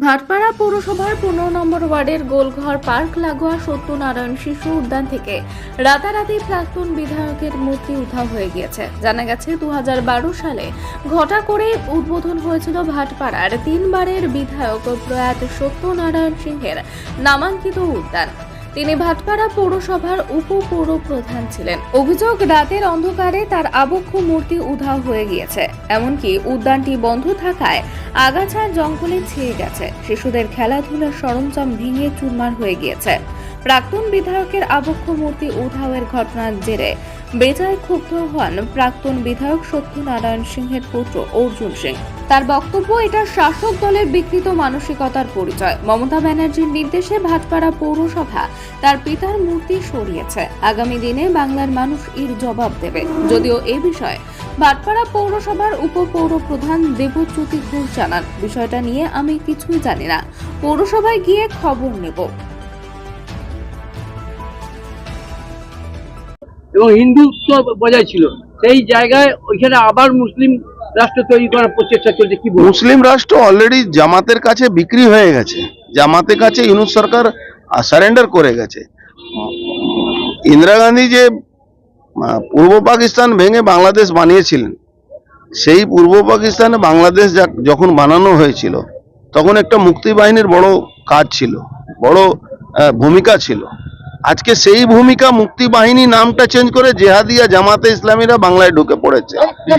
ভাটপাড়া পৌরসভার 15 নম্বর ওয়ার্ডের গোলঘর পার্ক লাগোয়া সত্যনারায়ণ শিশু উদ্যান থেকে রাতারাতি প্রাক্তন বিধায়কের মূর্তি উধাও হয়ে গিয়েছে। জানা গেছে 2012 সালে ঘটা করে উদ্বোধন হয়েছিল ভাটপাড়ার 3 বারের বিধায়ক প্রয়াত সত্যনারায়ণ সিংহের নামাঙ্কিত উদ্যান। তিনি ভাটপাড়া পৌরসভার উপপৌর প্রধান ছিলেন। অভিযোগ, রাতের অন্ধকারে তার আবক্ষ মূর্তি উধাও হয়ে গিয়েছে। এমনকি উদ্যানটি বন্ধ থাকায় আগাছার জঙ্গলে ছেয়ে গেছে। শিশুদের খেলাধুলার সরঞ্জাম ভেঙে চুরমার হয়ে গিয়েছে। প্রাক্তন বিধায়কের আবক্ষ মূর্তি উধাওয়ের ঘটনার জেরে বেজায় ক্ষুব্ধ হন প্রাক্তন বিধায়ক সত্যনারায়ণ সিংহের পুত্র অর্জুন সিং। তার বক্তব্য, এটা শাসক দলের বিকৃত মানসিকতার পরিচয়। মমতা ব্যানার্জির নির্দেশে ভাটপাড়া পৌরসভা তার পিতার মূর্তি সরিয়েছে। আগামী দিনে বাংলার মানুষ এর জবাব দেবে। যদিও এ বিষয়ে ভাটপাড়া পৌরসভার উপপৌর প্রধান দেবজ্যোতি ঘোষ জানান, বিষয়টা নিয়ে আমি কিছুই জানি না, পৌরসভায় গিয়ে খবর নেব। এবং হিন্দুত্ব বজায় ছিল, সেই জায়গায় ওইখানে আবার মুসলিম রাষ্ট্র তৈরি করার প্রচেষ্টা চলছে। কি মুসলিম রাষ্ট্র অলরেডি জামাতের কাছে বিক্রি হয়ে গেছে। জামাতের কাছে ইউনূস সরকার সারেন্ডার করে গেছে। ইন্দিরা গান্ধী যে পূর্ব পাকিস্তান ভেঙে বাংলাদেশ বানিয়েছিলেন, সেই পূর্ব পাকিস্তানে বাংলাদেশ যখন বানানো হয়েছিল তখন একটা মুক্তি বাহিনীর বড় কাজ ছিল, বড় ভূমিকা ছিল। আজকে সেই ভূমিকা মুক্তি বাহিনী নামটা চেঞ্জ করে জেহাদিয়া জামাতে ইসলামীরা বাংলায় ঢুকে পড়েছে।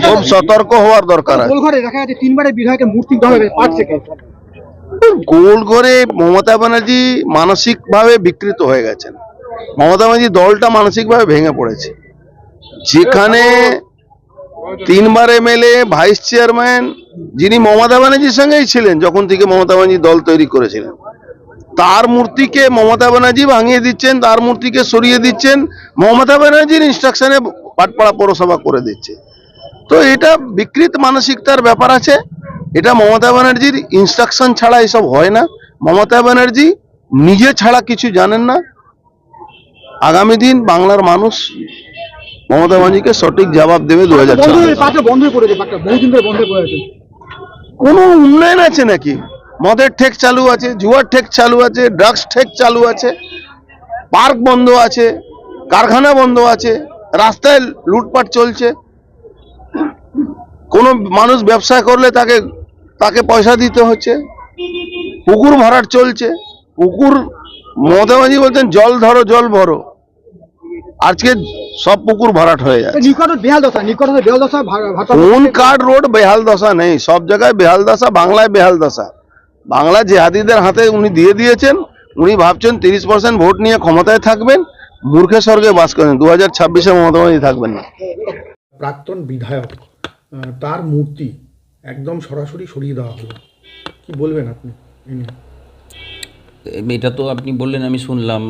খুব সতর্ক হওয়ার দরকার আছে। গোলঘরে দেখা যাচ্ছে 3 বারের বিধায়কের মূর্তি উধাও হয়ে গেছে, পার্ক থেকে। গোলঘরে মমতা ব্যানার্জি মানসিকভাবে বিকৃত হয়ে গেছেন। মমতা ব্যানার্জি দলটা মানসিকভাবে ভেঙে পড়েছে। যেখানে 3 বার এমএলএ, ভাইস চেয়ারম্যান, যিনি মমতা ব্যানার্জির সঙ্গেই ছিলেন যখন থেকে মমতা ব্যানার্জি দল তৈরি করেছিলেন, তার মূর্তিকে মমতা ব্যানার্জি ভাঙিয়ে দিচ্ছেন, তার মূর্তিকে সরিয়ে দিচ্ছেন, মমতা ব্যানার্জির ইনস্ট্রাকশনে ভাটপাড়া পৌরসভা করে দিচ্ছে। তো এটা বিকৃত মানসিকতার ব্যাপার আছে। এটা মমতা ব্যানার্জির ইনস্ট্রাকশন ছাড়া এসব হয় না। মমতা ব্যানার্জি নিজে ছাড়া কিছু জানেন না। আগামী দিন বাংলার মানুষ মমতা ব্যানার্জিকে সঠিক জবাব দেবে। 2024 কোনো উন্নয়ন আছে নাকি? মদের ঠেক চালু আছে, জুয়ার ঠেক চালু আছে, ড্রাগস ঠেক চালু আছে, পার্ক বন্ধ আছে, কারখানা বন্ধ আছে, রাস্তায় লুটপাট চলছে। কোনো মানুষ ব্যবসা করলে তাকে পয়সা দিতে হচ্ছে। পুকুর ভরাট চলছে। পুকুর মমতা ব্যানার্জি বলতেন জল ধরো জল ভরো, আজকে সব পুকুর ভরাট হয়ে যাচ্ছে। কোন কার্ড রোড বেহাল দশা নেই, সব জায়গায় বেহাল দশা। বাংলায় বেহাল দশা। বাংলা জেহাদিদের হাতে উনি দিয়ে দিয়েছেন। উনি ভাবছেন 30% ভোট নিয়ে ক্ষমতায় থাকবেন, মূর্খে স্বর্গে বাস করেন। 2026-এ মমতা ব্যানার্জি থাকবেন না। প্রাক্তন বিধায়ক তার মূর্তি একদম সরাসরি সরিয়ে দেওয়া হলো, কি বলবেন আপনি? এটা তো আপনি বললেন, আমি শুনলাম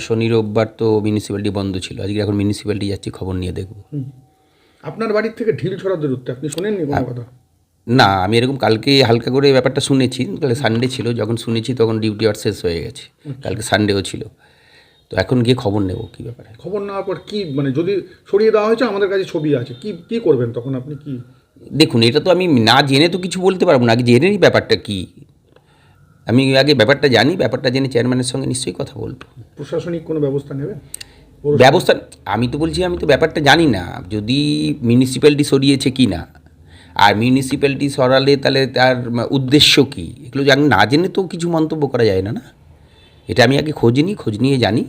শনি রোববার তো মিউনিসিপ্যালিটি বন্ধ ছিল। আজকে এখন মিউনিসিপ্যালিটি যাচ্ছি, খবর নিয়ে দেখব। আপনার বাড়ির থেকে ঢিল ছড়া দূরত্বে, আপনি শোনেননি কোনো কথা? না, আমি এরকম কালকে হালকা করে ব্যাপারটা শুনেছি। কালকে সানডে ছিল, যখন শুনেছি তখন ডিউটি আওয়ার শেষ হয়ে গেছে। কালকে সানডেও ছিল, তো এখন গিয়ে খবর নেব কী ব্যাপারে। খবর নেওয়ার পর কি, মানে যদি সরিয়ে দেওয়া হয়েছে, আমাদের কাছে ছবি আছে, কি করবেন তখন আপনি? কি দেখুন, এটা তো আমি না জেনে তো কিছু বলতে পারবো না। আগে জেনে নিই ব্যাপারটা কী। আমি আগে ব্যাপারটা জানি, ব্যাপারটা জেনে চেয়ারম্যানের সঙ্গে নিশ্চয়ই কথা বলবো। প্রশাসনিক কোনো ব্যবস্থা নেবেন? ব্যবস্থা আমি তো বলছি, আমি তো ব্যাপারটা জানি না যদি মিউনিসিপ্যালিটি সরিয়েছে কি না, আর মিউনিসিপ্যালিটি সরালে তাহলে তার উদ্দেশ্য কী, এগুলো না জেনে তো কিছু মন্তব্য করা যায় না। এটা আমি আগে খোঁজ নিয়ে জানি।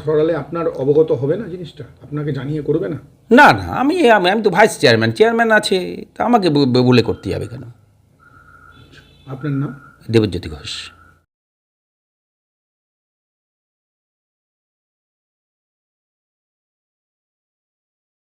সরালে আপনার অবগত হবে না জিনিসটা? আপনাকে জানিয়ে করবে না? না, আমি তো ভাইস চেয়ারম্যান আছে, তা আমাকে বলে করতে যাবে কেন? আপনার নাম? দেবজ্যোতি ঘোষ।